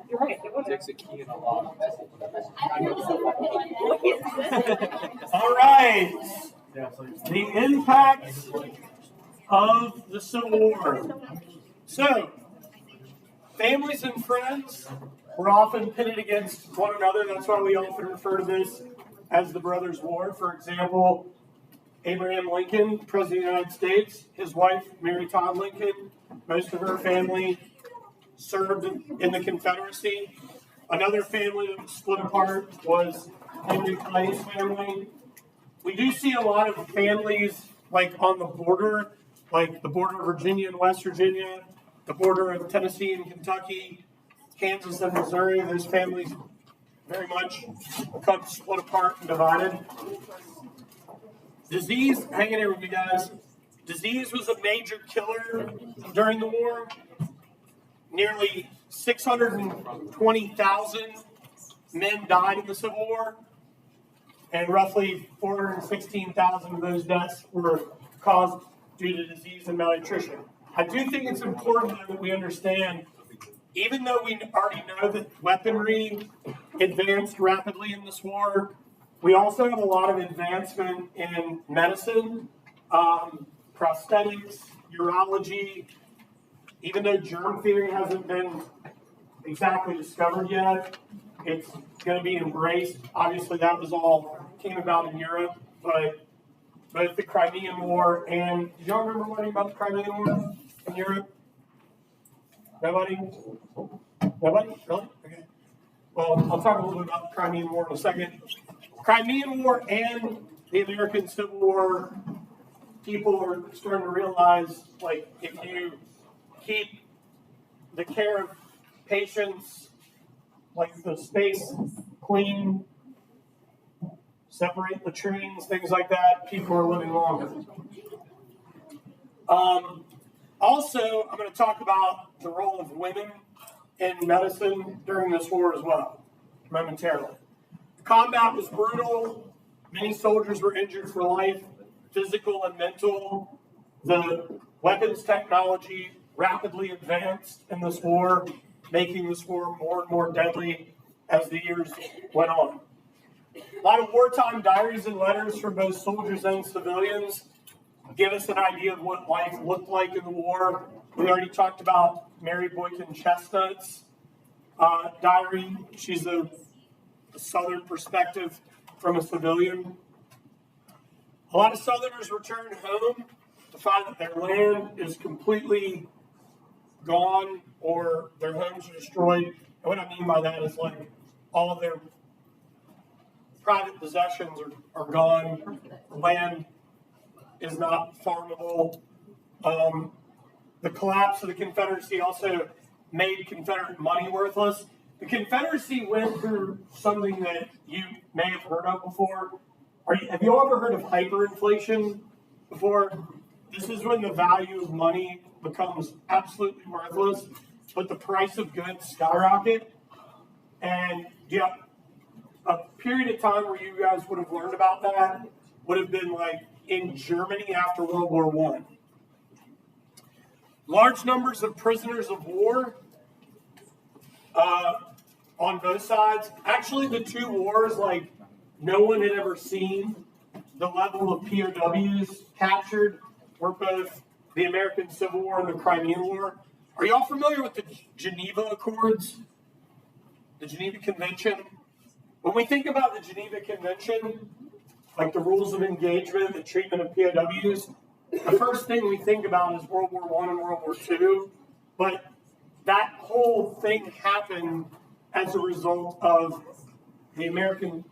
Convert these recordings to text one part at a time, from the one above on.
You're right. It was. Takes a key and a lock. All right. The impact of the Civil War. So, families and friends were often pitted against one another. That's why we often refer to this as the Brothers' War. For example, Abraham Lincoln, President of the United States, his wife, Mary Todd Lincoln, most of her family served in the Confederacy. Another family that was split apart was Henry Clay's family. We do see a lot of families like on the border, like the border of Virginia and West Virginia, the border of Tennessee and Kentucky, Kansas and Missouri. Those families very much got split apart and divided. Disease, hang in here with me, guys. Disease was a major killer during the war. Nearly 620,000 men died in the Civil War, and roughly 416,000 of those deaths were caused due to disease and malnutrition. I do think it's important that we understand, even though we already know that weaponry advanced rapidly in this war, we also have a lot of advancement in medicine, prosthetics, urology. Even though germ theory hasn't been exactly discovered yet, it's going to be embraced. Obviously, that was all came about in Europe, but both the Crimean War and do y'all remember learning about the Crimean War in Europe? Nobody? Nobody? Really? Okay. Well, I'll talk a little bit about the Crimean War in a second. Crimean War and the American Civil War, people are starting to realize, like, if you keep the care of patients, like the space clean, separate latrines, things like that, people are living longer. Also, I'm going to talk about the role of women in medicine during this war as well, momentarily. The combat was brutal. Many soldiers were injured for life, physical and mental. The weapons technology rapidly advanced in this war, making this war more and more deadly as the years went on. A lot of wartime diaries and letters from both soldiers and civilians give us an idea of what life looked like in the war. We already talked about Mary Boykin Chestnut's diary. She's a Southern perspective from a civilian. A lot of Southerners return home to find that their land is completely gone or their homes are destroyed. And what I mean by that is like all of their private possessions are gone. The land is not farmable. The collapse of the Confederacy also made Confederate money worthless. The Confederacy went through something that you may have heard of before. Have you ever heard of hyperinflation before? This is when the value of money becomes absolutely worthless, but the price of goods skyrocket. And yeah, a period of time where you guys would have learned about that would have been like in Germany after World War I. Large numbers of prisoners of war on both sides. Actually, the two wars, like no one had ever seen the level of POWs captured were both the American Civil War and the Crimean War. Are y'all familiar with the Geneva Accords? The Geneva Convention? When we think about the Geneva Convention, like the rules of engagement, the treatment of POWs, the first thing we think about is World War I and World War II, but that whole thing happened as a result of the American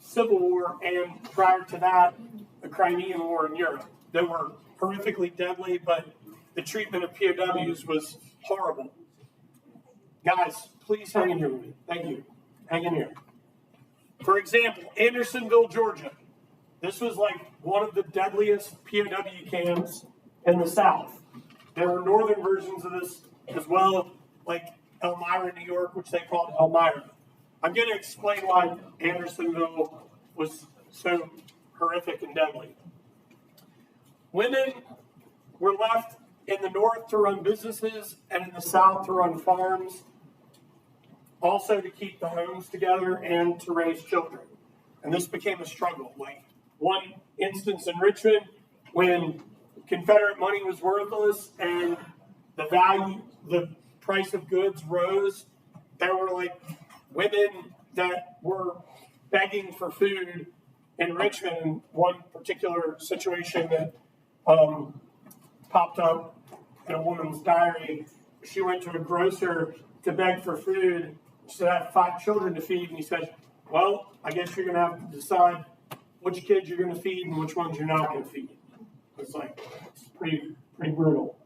Civil War and prior to that, the Crimean War in Europe. They were horrifically deadly, but the treatment of POWs was horrible. Guys, please hang in here with me. Thank you. Hang in here. For example, Andersonville, Georgia. This was like one of the deadliest POW camps in the South. There were northern versions of this as well, like Elmira, New York, which they called Elmira. I'm going to explain why Andersonville was so horrific and deadly. Women were left in the north to run businesses and in the south to run farms, also to keep the homes together and to raise children. And this became a struggle. Like one instance in Richmond, when Confederate money was worthless and the price of goods rose, there were like women that were begging for food in Richmond. One particular situation that popped up in a woman's diary, she went to a grocer to beg for food. She said, I have 5 children to feed. And he said, well, I guess you're going to have to decide which kids you're going to feed and which ones you're not going to feed. It's pretty brutal.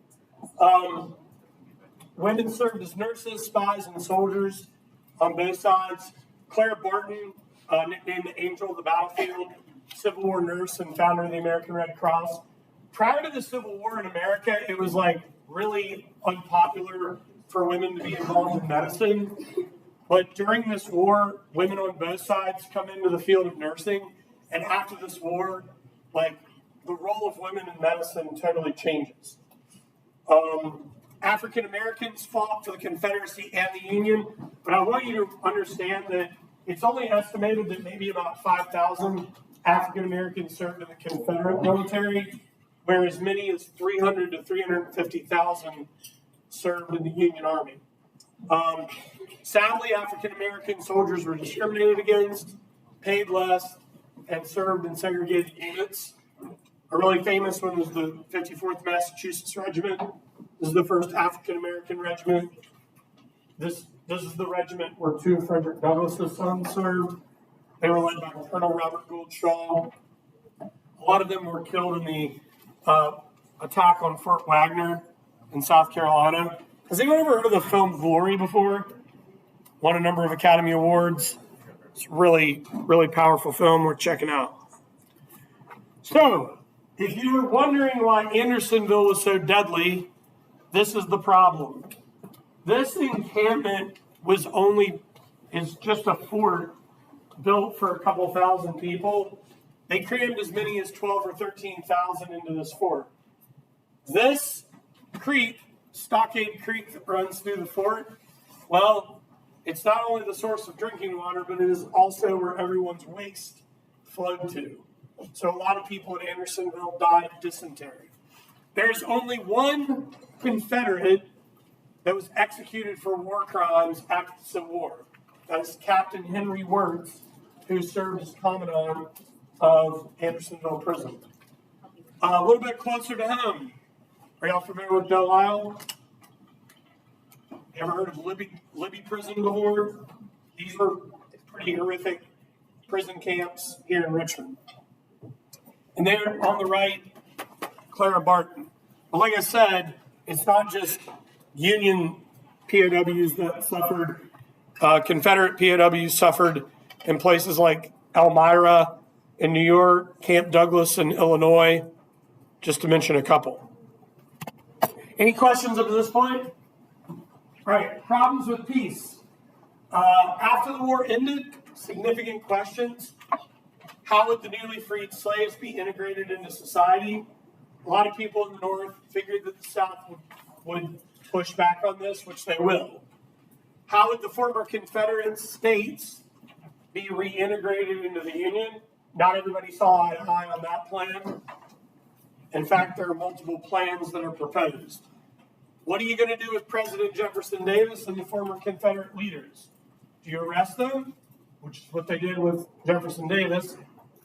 Women served as nurses, spies, and soldiers on both sides. Clara Barton, nicknamed the Angel of the Battlefield, Civil War nurse and founder of the American Red Cross. Prior to the Civil War in America, it was really unpopular for women to be involved in medicine. But during this war, women on both sides come into the field of nursing. And after this war, the role of women in medicine totally changes. African Americans fought for the Confederacy and the Union, but I want you to understand that it's only estimated that maybe about 5,000 African Americans served in the Confederate military, where as many as 300 to 350,000 served in the Union Army. Sadly, African American soldiers were discriminated against, paid less, and served in segregated units. A really famous one was the 54th Massachusetts Regiment. This is the first African American regiment. This is the regiment where 2 of Frederick Douglass's sons served. They were led by Colonel Robert Gould Shaw. A lot of them were killed in the attack on Fort Wagner in South Carolina. Has anyone ever heard of the film Glory before? Won a number of Academy Awards. It's a really, really powerful film worth checking out. So, if you're wondering why Andersonville was so deadly, this is the problem. This encampment is just a fort built for a couple thousand people. They crammed as many as 12 or 13,000 into this fort. This creek, Stockade Creek that runs through the fort, well, it's not only the source of drinking water, but it is also where everyone's waste flowed to. So a lot of people in Andersonville died of dysentery. There's only one Confederate that was executed for war crimes after the Civil War. That is Captain Henry Wirtz, who served as commandant of Andersonville Prison. A little bit closer to home. Are y'all familiar with Belle Isle? You ever heard of Libby Prison before? These were pretty horrific prison camps here in Richmond. And there on the right, Clara Barton. But like I said, it's not just Union POWs that suffered. Confederate POWs suffered in places like Elmira in New York, Camp Douglas in Illinois, just to mention a couple. Any questions up to this point? All right, problems with peace. After the war ended, significant questions. How would the newly freed slaves be integrated into society? A lot of people in the North figured that the South would push back on this, which they will. How would the former Confederate states be reintegrated into the Union? Not everybody saw eye to eye on that plan. In fact, there are multiple plans that are proposed. What are you going to do with President Jefferson Davis and the former Confederate leaders? Do you arrest them? Which is what they did with Jefferson Davis.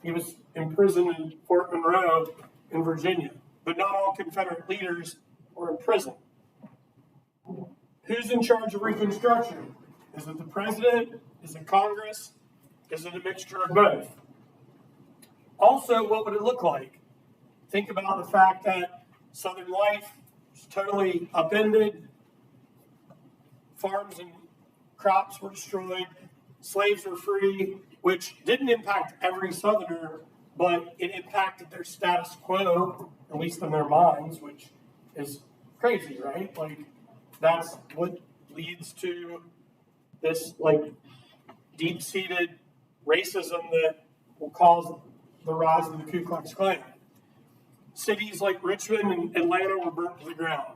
He was imprisoned in Fort Monroe in Virginia. But not all Confederate leaders were in prison. Who's in charge of Reconstruction? Is it the president? Is it Congress? Is it a mixture of both? Also, what would it look like? Think about the fact that Southern life was totally upended. Farms and crops were destroyed. Slaves were free, which didn't impact every Southerner, but it impacted their status quo, at least in their minds, which is crazy, right? That's what leads to this, deep-seated racism that will cause the rise of the Ku Klux Klan. cities like Richmond and Atlanta were burnt to the ground.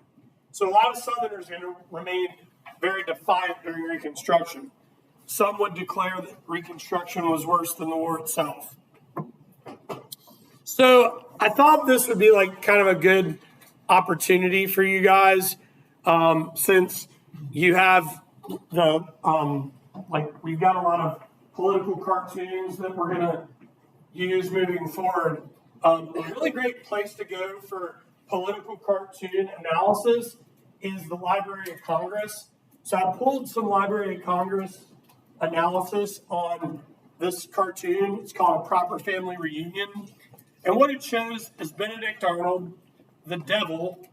So a lot of Southerners remained very defiant during Reconstruction. Some would declare that Reconstruction was worse than the war itself. So I thought this would be like kind of a good opportunity for you guys, since you have the we've got a lot of political cartoons that we're going to use moving forward. A really great place to go for political cartoon analysis is the Library of Congress. So I pulled some Library of Congress analysis on this cartoon. It's called A Proper Family Reunion. And what it shows is Benedict Arnold, the devil,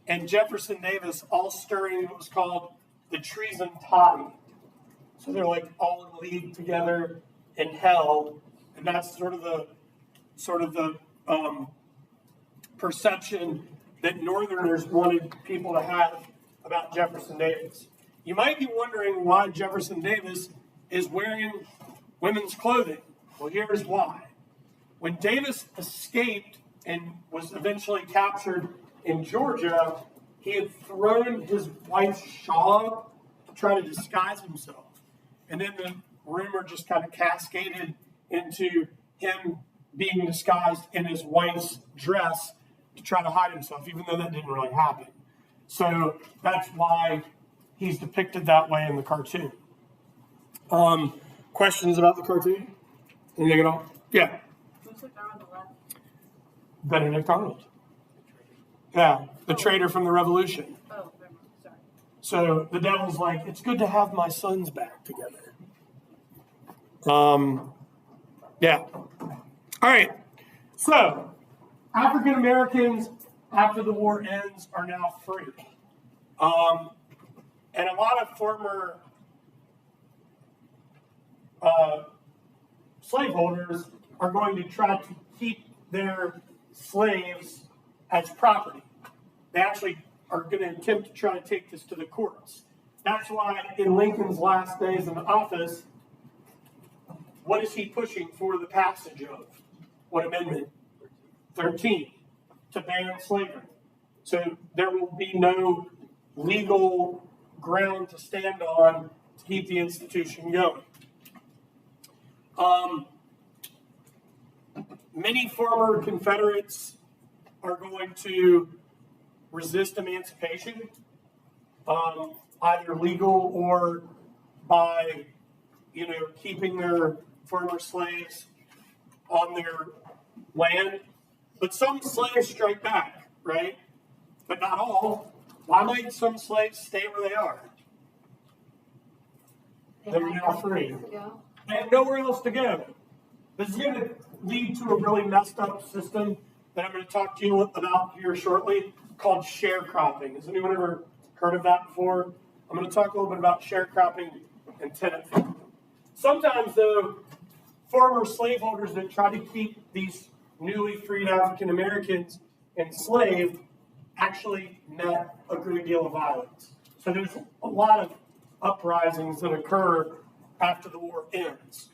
and Jefferson Davis all stirring what was called the treason toddy. So they're like all in league together in hell, and that's sort of the perception that Northerners wanted people to have about Jefferson Davis. You might be wondering why Jefferson Davis is wearing women's clothing. Well, here's why. When Davis escaped and was eventually captured in Georgia, he had thrown his wife's shawl to try to disguise himself. And then the rumor just kind of cascaded into him being disguised in his wife's dress to try to hide himself, even though that didn't really happen. So that's why he's depicted that way in the cartoon. Questions about the cartoon? Anything at all? Yeah. Who's the guy on the left? Benedict Arnold. Yeah, the traitor from the Revolution. Oh, never mind. Sorry. So the devil's like, it's good to have my sons back together. Yeah. All right. So African Americans, after the war ends, are now free. And a lot of former slaveholders are going to try to keep their slaves as property. They actually are going to attempt to try to take this to the courts. That's why in Lincoln's last days in office, what is he pushing for the passage of? What amendment? 13, to ban slavery. So there will be no legal ground to stand on to keep the institution going. Many former Confederates are going to resist emancipation, either legal or by, keeping their former slaves on their land. But some slaves strike back, right? But not all. Why might some slaves stay where they are? They're now free. They have nowhere else to go. This is going to lead to a really messed up system that I'm going to talk to you about here shortly called sharecropping. Has anyone ever heard of that before? I'm going to talk a little bit about sharecropping and tenant farming. Sometimes, though, former slaveholders that try to keep these newly freed African Americans enslaved actually met a great deal of violence. So there's a lot of uprisings that occur after the war ends.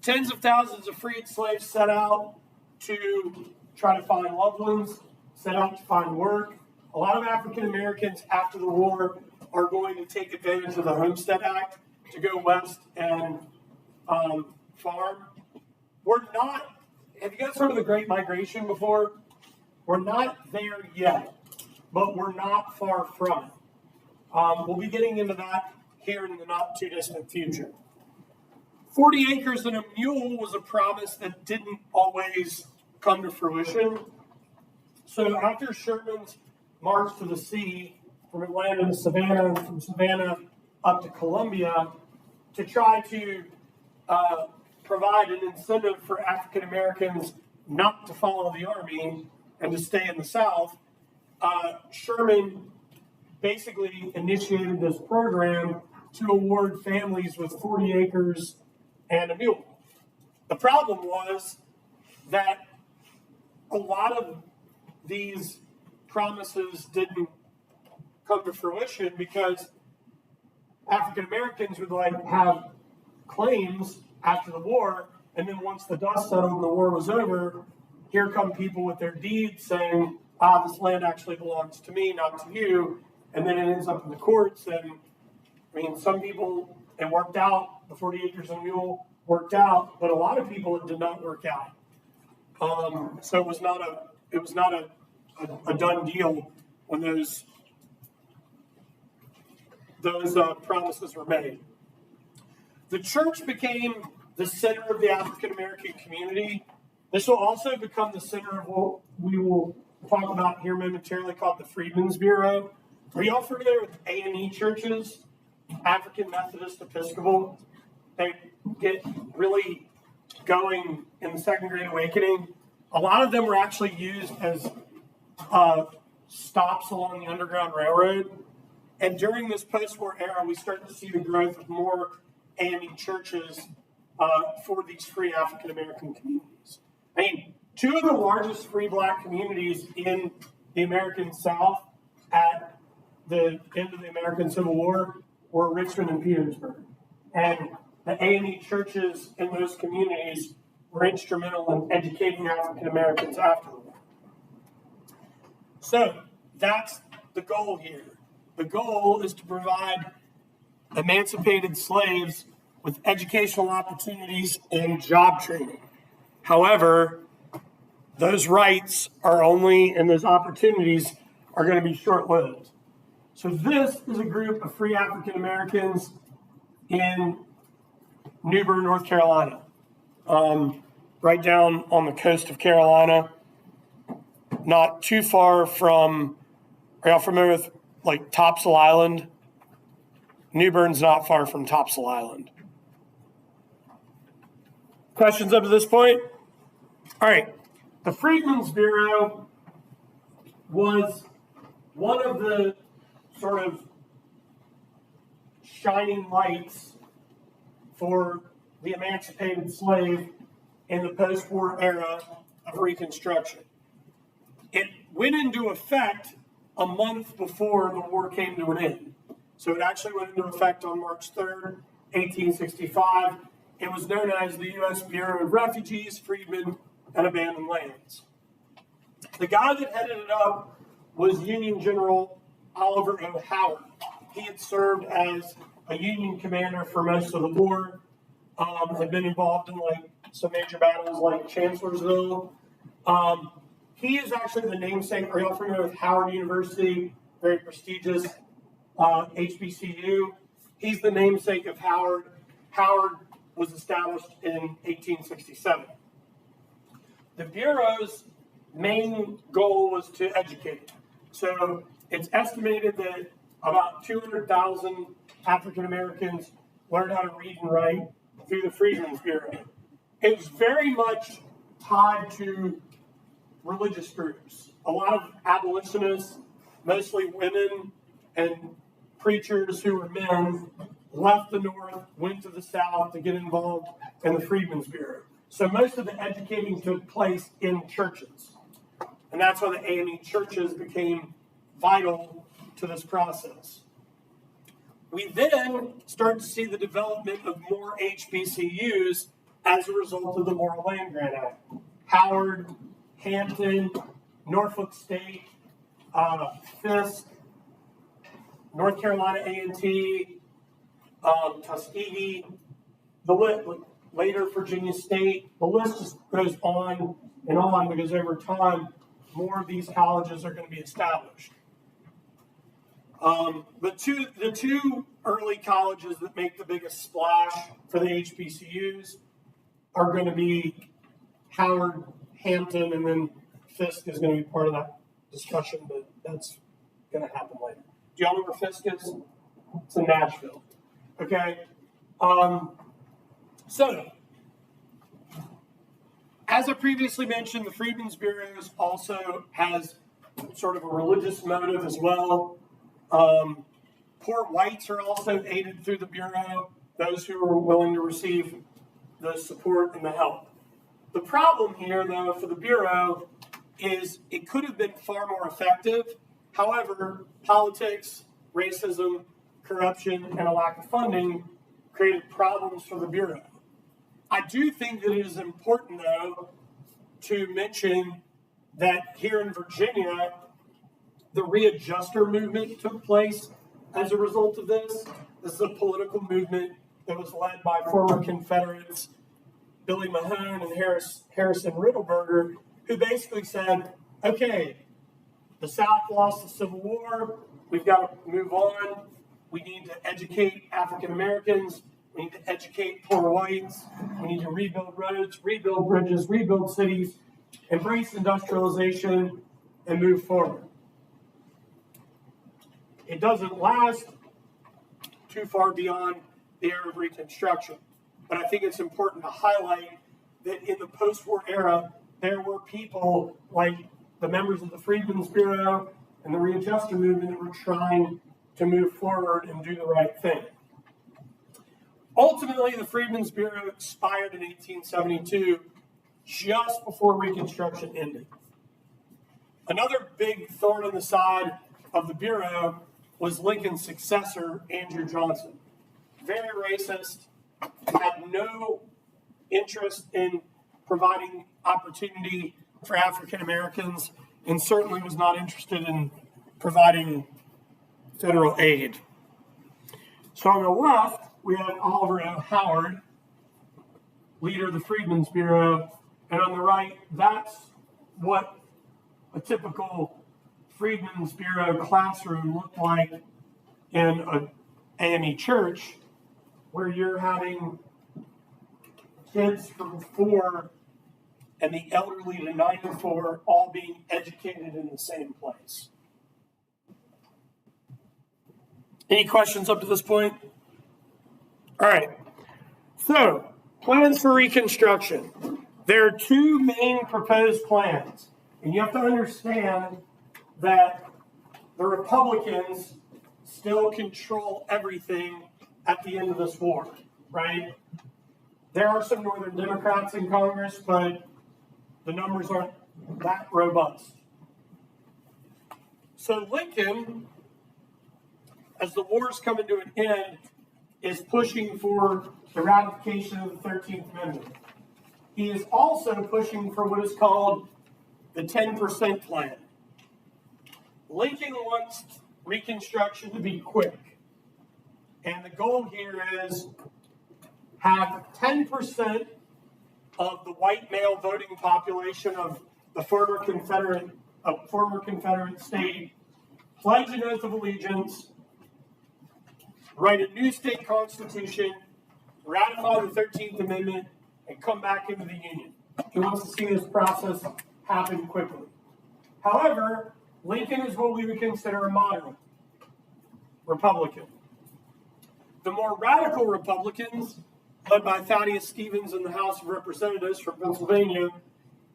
Tens of thousands of freed slaves set out to try to find loved ones, set out to find work. A lot of African Americans after the war are going to take advantage of the Homestead Act to go west and farm. Have you guys heard of the Great Migration before? We're not there yet, but we're not far from it. We'll be getting into that here in the not too distant future. 40 acres and a mule was a promise that didn't always come to fruition. So after Sherman's march to the sea from Atlanta to Savannah, from Savannah up to Columbia, to try to provide an incentive for African Americans not to follow the army and to stay in the South, Sherman basically initiated this program to award families with 40 acres and a mule. The problem was that a lot of these promises didn't come to fruition because African Americans would have claims after the war, and then once the dust settled and the war was over, here come people with their deeds saying, this land actually belongs to me, not to you. And then it ends up in the courts. And I mean, some people, it worked out. The 40 acres and a mule worked out, but a lot of people it did not work out. So it was not a done deal when those promises were made. The church became the center of the African American community. This will also become the center of what we will talk about here momentarily, called the Freedmen's Bureau. Are you all familiar with A&E churches? African Methodist Episcopal. They get really going in the Second Great Awakening. A lot of them were actually used as stops along the Underground Railroad. And during this post-war era, we start to see the growth of more A&E churches for these free African American communities. I mean, two of the largest free black communities in the American South at the end of the American Civil War were Richmond and Petersburg. And the A&E churches in those communities were instrumental in educating African Americans after the war. So that's the goal here. The goal is to provide emancipated slaves with educational opportunities and job training. However, those rights are only, and those opportunities are going to be short-lived. So this is a group of free African Americans in New Bern, North Carolina, right down on the coast of Carolina, not too far from, are y'all familiar with like Topsail Island? New Bern's not far from Topsail Island. Questions up to this point? All right. The Freedmen's Bureau was one of the sort of shining lights for the emancipated slave in the post-war era of Reconstruction. It went into effect a month before the war came to an end. So it actually went into effect on March 3rd, 1865. It was known as the U.S. Bureau of Refugees, Freedmen, and Abandoned Lands. The guy that headed it up was Union General Oliver O. Howard. He had served as a Union commander for most of the war, had been involved in like some major battles like Chancellorsville. He is actually the namesake. Are y'all familiar with Howard University? Very prestigious HBCU. He's the namesake of Howard. Howard was established in 1867. The Bureau's main goal was to educate. So it's estimated that about 200,000 African Americans learned how to read and write through the Freedmen's Bureau. It was very much tied to religious groups. A lot of abolitionists, mostly women and preachers who were men, left the North, went to the South to get involved in the Freedmen's Bureau. So most of the educating took place in churches. And that's why the A&E churches became vital to this process. We then start to see the development of more HBCUs as a result of the Moral Land Grant Act. Howard, Hampton, Norfolk State, Fisk, North Carolina A&T, Tuskegee, later Virginia State. The list just goes on and on because over time, more of these colleges are going to be established. The two early colleges that make the biggest splash for the HBCUs are going to be Howard, Hampton, and then Fisk is going to be part of that discussion, but that's going to happen later. Do y'all know where Fisk is? It's in Nashville. Okay? So, as I previously mentioned, the Freedmen's Bureau also has sort of a religious motive as well. Poor whites are also aided through the Bureau, those who are willing to receive the support and the help. The problem here, though, for the Bureau is it could have been far more effective. However, politics, racism, corruption, and a lack of funding created problems for the Bureau. I do think that it is important, though, to mention that here in Virginia, the readjuster movement took place as a result of this. This is a political movement that was led by former Confederates, Billy Mahone and Harrison Riddleberger, who basically said, okay, the South lost the Civil War. We've got to move on. We need to educate African Americans. We need to educate poor whites. We need to rebuild roads, rebuild bridges, rebuild cities, embrace industrialization, and move forward. It doesn't last too far beyond the era of Reconstruction. But I think it's important to highlight that in the post-war era, there were people like the members of the Freedmen's Bureau and the readjuster movement that were trying to move forward and do the right thing. Ultimately, the Freedmen's Bureau expired in 1872, just before Reconstruction ended. Another big thorn in the side of the Bureau was Lincoln's successor, Andrew Johnson. Very racist, had no interest in providing opportunity for African Americans, and certainly was not interested in providing federal aid. So on the left, we have Oliver O. Howard, leader of the Freedmen's Bureau, and on the right, that's what a typical Freedmen's Bureau classroom looked like in an AME church, where you're having kids from 4 and the elderly to 94 all being educated in the same place. Any questions up to this point? All right. So, plans for Reconstruction. There are 2 main proposed plans, and you have to understand that the Republicans still control everything at the end of this war, right? There are some Northern Democrats in Congress, but the numbers aren't that robust. So Lincoln, as the war's coming to an end, is pushing for the ratification of the 13th Amendment. He is also pushing for what is called the 10% plan. Lincoln wants Reconstruction to be quick. And the goal here is have 10% of the white male voting population of the former Confederate state pledge an oath of allegiance, write a new state constitution, ratify the 13th Amendment, and come back into the Union. He wants to see this process happen quickly. However, Lincoln is what we would consider a moderate Republican. The more radical Republicans, led by Thaddeus Stevens in the House of Representatives from Pennsylvania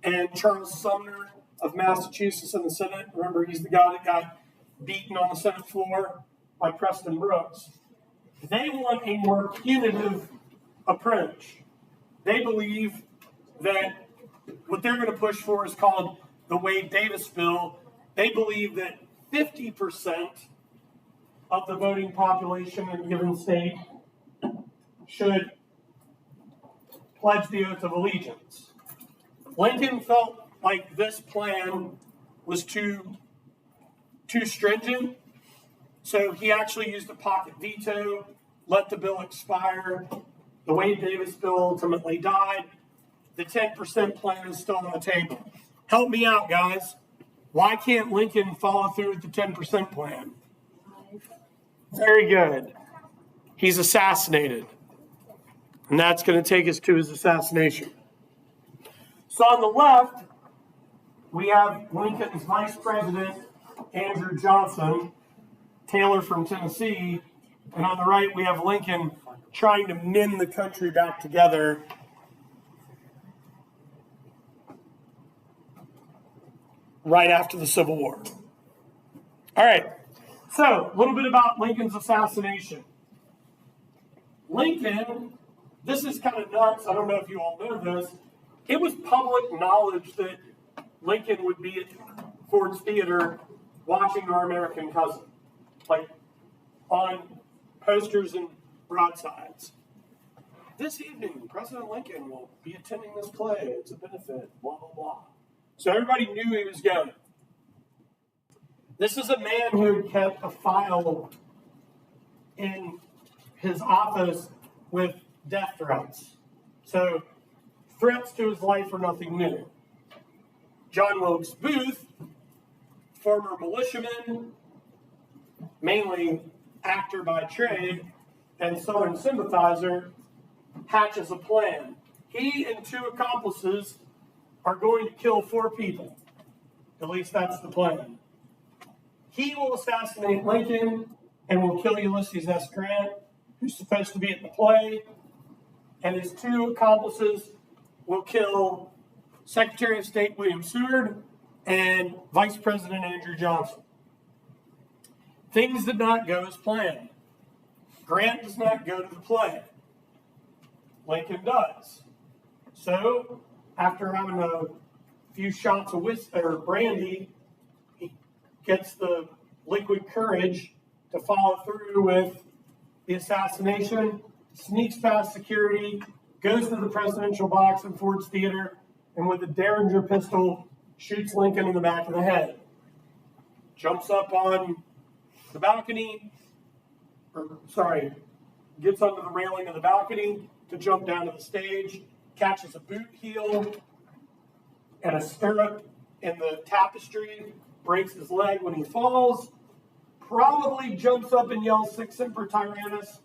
and Charles Sumner of Massachusetts in the Senate, remember he's the guy that got beaten on the Senate floor by Preston Brooks, they want a more punitive approach. They believe that what they're going to push for is called the Wade-Davis bill. They believe that 50% of the voting population in a given state should pledge the oath of allegiance. Lincoln felt like this plan was too stringent, so he actually used a pocket veto, let the bill expire. The Wade-Davis bill ultimately died. The 10% plan is still on the table. Help me out, guys. Why can't Lincoln follow through with the 10% plan? Very good. He's assassinated. And that's going to take us to his assassination. So on the left, we have Lincoln's vice president, Andrew Johnson, Taylor from Tennessee. And on the right, we have Lincoln trying to mend the country back together. Right after the Civil War. All right, so a little bit about Lincoln's assassination. Lincoln, this is kind of nuts, I don't know if you all know this, it was public knowledge that Lincoln would be at Ford's Theater watching Our American Cousin, like on posters and broadsides. this evening, President Lincoln will be attending this play. It's a benefit, blah, blah, blah. So everybody knew he was going. This is a man who kept a file in his office with death threats. So threats to his life are nothing new. John Wilkes Booth, former militiaman, mainly actor by trade, and Southern sympathizer, hatches a plan. He and 2 accomplices are going to kill 4 people. At least that's the plan. He will assassinate Lincoln and will kill Ulysses S. Grant, who's supposed to be at the play, and his 2 accomplices will kill Secretary of State William Seward and Vice President Andrew Johnson. Things did not go as planned. Grant does not go to the play. Lincoln does. So, after having a few shots of brandy, he gets the liquid courage to follow through with the assassination, sneaks past security, goes to the presidential box in Ford's Theater, and with a Derringer pistol, shoots Lincoln in the back of the head. Jumps up on the balcony, gets under the railing of the balcony to jump down to the stage, catches a boot heel and a stirrup in the tapestry, breaks his leg when he falls, probably jumps up and yells "Sic Semper Tyrannis,"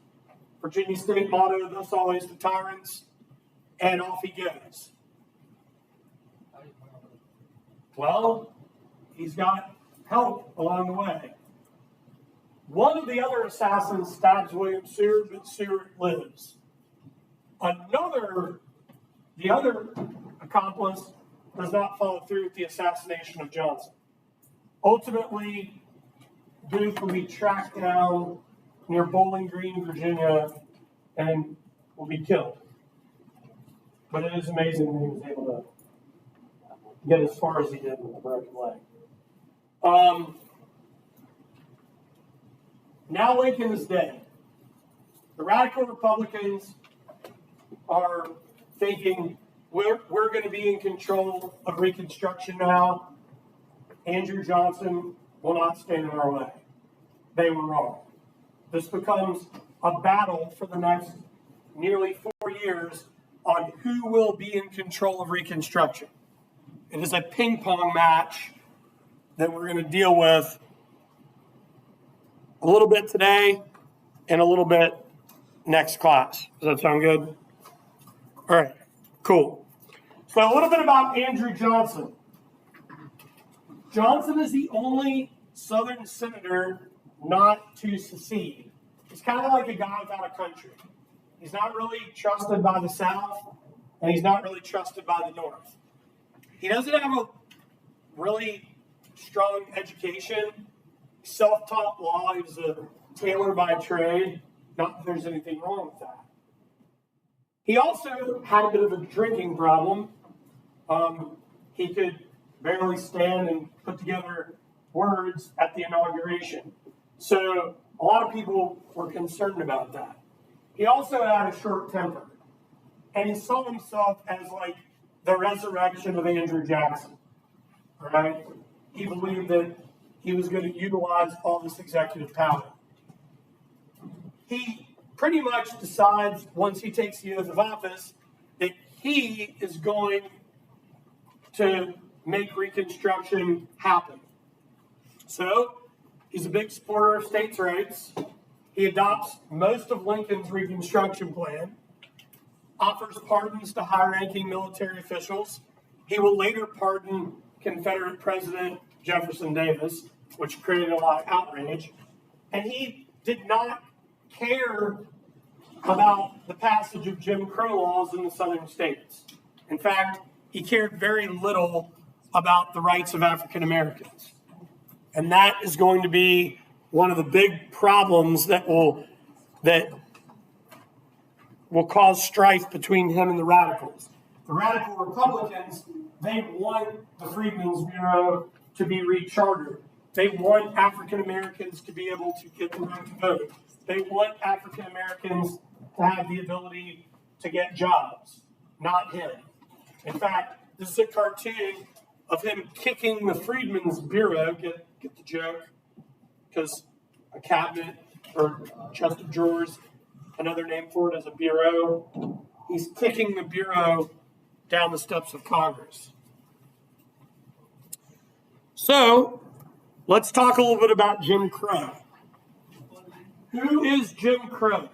Virginia State motto, thus always to tyrants, and off he goes. Well, he's got help along the way. One of the other assassins stabs William Seward, but Seward lives. The other accomplice does not follow through with the assassination of Johnson. Ultimately, Booth will be tracked down near Bowling Green, Virginia, and will be killed. But it is amazing that he was able to get as far as he did with a broken leg. Now Lincoln is dead. The radical Republicans are thinking we're going to be in control of Reconstruction now. Andrew Johnson will not stand in our way. They were wrong. This becomes a battle for the next nearly 4 years on who will be in control of Reconstruction. It is a ping pong match that we're going to deal with a little bit today and a little bit next class. Does that sound good? All right, cool. So a little bit about Andrew Johnson. Johnson is the only Southern senator not to secede. He's kind of like a guy without a country. He's not really trusted by the South, and he's not really trusted by the North. He doesn't have a really strong education. Self-taught law. He was a tailor by trade. Not that there's anything wrong with that. He also had a bit of a drinking problem. He could barely stand and put together words at the inauguration. So a lot of people were concerned about that. He also had a short temper. And he saw himself as like the resurrection of Andrew Jackson. Right? He believed that he was going to utilize all this executive power. He pretty much decides, once he takes the oath of office, that he is going to make Reconstruction happen. So, he's a big supporter of states' rights. He adopts most of Lincoln's Reconstruction plan, offers pardons to high-ranking military officials. He will later pardon Confederate President Jefferson Davis, which created a lot of outrage. And he did not care about the passage of Jim Crow laws in the southern states. In fact, he cared very little about the rights of African Americans. And that is going to be one of the big problems that will cause strife between him and the radicals. The radical Republicans, they want the Freedmen's Bureau to be rechartered. They want African Americans to be able to get the right to vote. They want African Americans to have the ability to get jobs, not him. In fact, this is a cartoon of him kicking the Freedmen's Bureau. Get the joke? Because a cabinet or chest of drawers, another name for it is a bureau. He's kicking the bureau down the steps of Congress. So, let's talk a little bit about Jim Crow. Who is Jim Crow?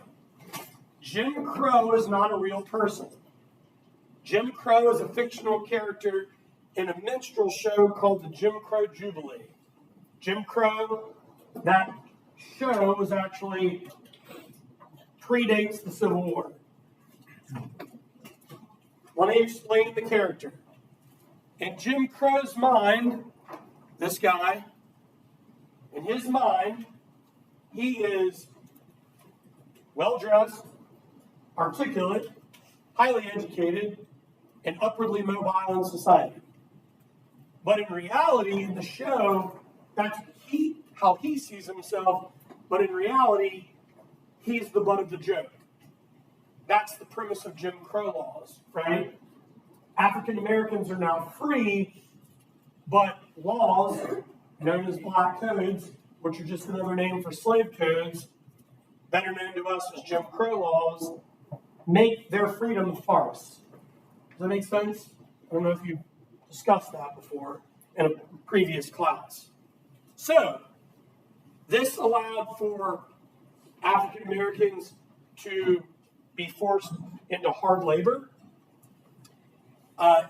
Jim Crow is not a real person. Jim Crow is a fictional character in a minstrel show called the Jim Crow Jubilee. Jim Crow, that show was actually predates the Civil War. Let me explain the character. In Jim Crow's mind, this guy, in his mind, he is well-dressed, articulate, highly educated, and upwardly mobile in society. But in reality, in the show, that's how he sees himself, but in reality, he's the butt of the joke. That's the premise of Jim Crow laws, right? African Americans are now free, but laws, known as black codes, which are just another name for slave codes, better known to us as Jim Crow laws, make their freedom a farce. Does that make sense? I don't know if you've discussed that before in a previous class. So, this allowed for African Americans to be forced into hard labor.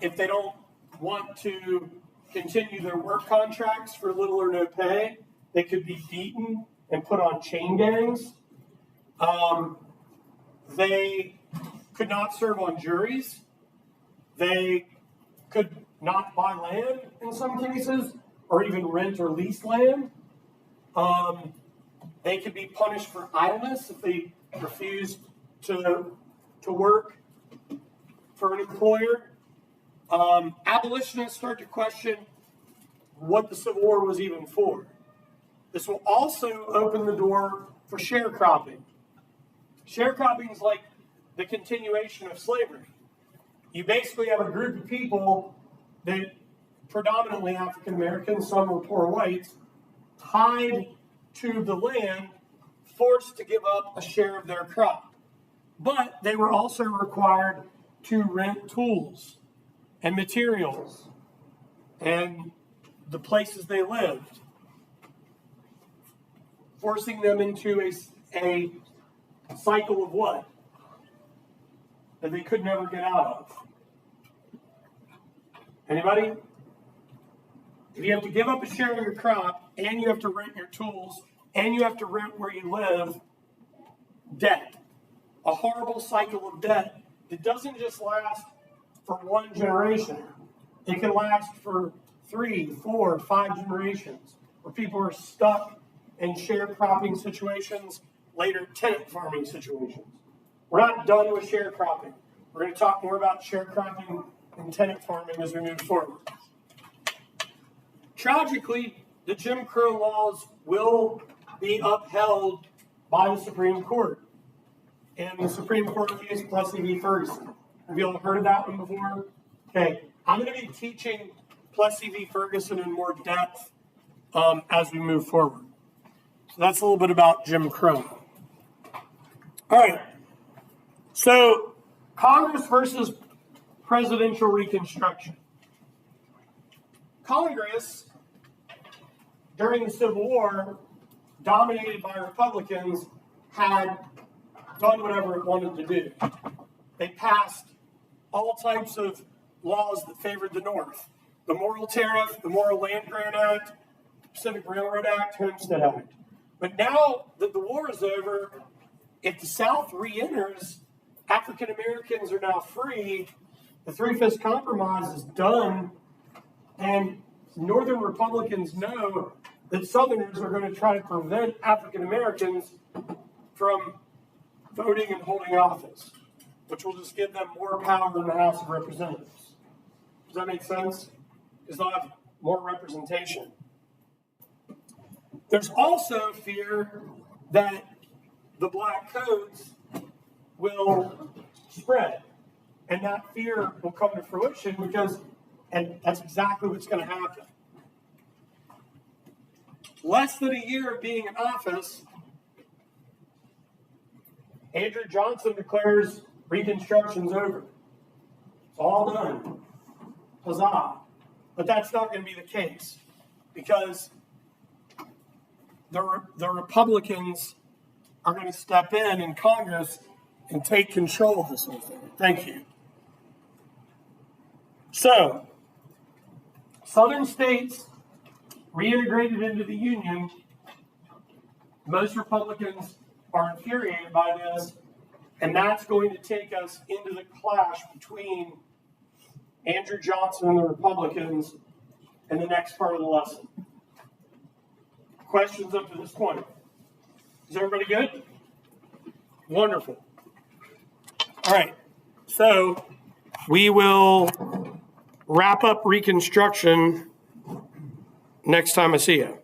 If they don't want to continue their work contracts for little or no pay, they could be beaten and put on chain gangs. They could not serve on juries. They could not buy land in some cases, or even rent or lease land. They could be punished for idleness if they refused to work for an employer. Abolitionists start to question what the Civil War was even for. This will also open the door for sharecropping. Sharecropping is like the continuation of slavery. You basically have a group of people that predominantly African Americans, some were poor whites, tied to the land, forced to give up a share of their crop. But they were also required to rent tools and materials and the places they lived, forcing them into a cycle of what? That they could never get out of. Anybody? If you have to give up a share of your crop, and you have to rent your tools, and you have to rent where you live, debt. A horrible cycle of debt that doesn't just last for one generation. It can last for 3, 4, 5 generations, where people are stuck in sharecropping situations, later tenant farming situations. We're not done with sharecropping. We're going to talk more about sharecropping and tenant farming as we move forward. Tragically, the Jim Crow laws will be upheld by the Supreme Court. And the Supreme Court case Plessy v. Ferguson. Have you all heard of that one before? Okay, I'm going to be teaching Plessy v. Ferguson in more depth as we move forward. So that's a little bit about Jim Crow. All right, so Congress versus presidential Reconstruction. Congress, during the Civil War, dominated by Republicans, had done whatever it wanted to do. They passed all types of laws that favored the North. The Morrill Tariff, the Morrill Land Grant Act, Pacific Railroad Act, Homestead Act. But now that the war is over, if the South re-enters, African Americans are now free, the Three-Fifths Compromise is done, and Northern Republicans know that Southerners are going to try to prevent African Americans from voting and holding office, which will just give them more power in the House of Representatives. Does that make sense? Because they'll have more representation. There's also fear that the black codes will spread. And that fear will come to fruition and that's exactly what's going to happen. Less than a year of being in office, Andrew Johnson declares Reconstruction's over. It's all done. Huzzah. But that's not going to be the case because the Republicans are going to step in Congress and take control of this whole thing. Thank you. So, Southern states reintegrated into the Union. Most Republicans are infuriated by this, and that's going to take us into the clash between Andrew Johnson and the Republicans in the next part of the lesson. Questions up to this point? Is everybody good? Wonderful. All right, so we will wrap up Reconstruction next time I see you.